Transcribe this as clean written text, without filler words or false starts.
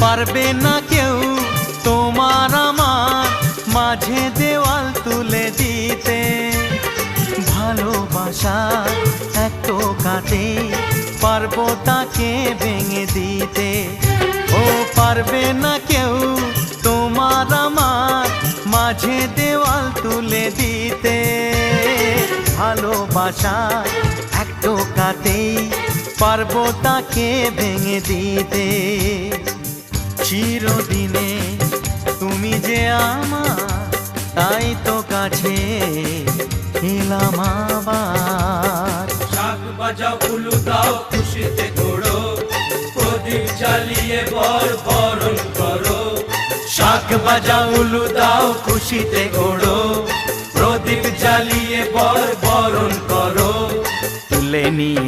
পারবে না কেউ তোমার আমার মাঝে দেওয়াল তুলে দিতে। ভালোবাসা এক টোকাতে পারবো তাকে ভেঙে দিতে। ও পারবে না কেউ তোমার আমার মাঝে দেওয়াল তুলে দিতে। ভালোবাসা এক টোকাতেই পারবো তাকে ভেঙে দিতে। চিরদিনে তুমি যে আমার, তাই তো কাছে এলাম আবার। শাক বাজাও উলু দাও খুশিতে ঘোড়ো, প্রদীপ জ্বালিয়ে বরণ করো। শাক বাজাও উলু দাও খুশিতে ঘোড়ো, প্রদীপ জ্বালিয়ে বরণ করো। তুলে নিয়ে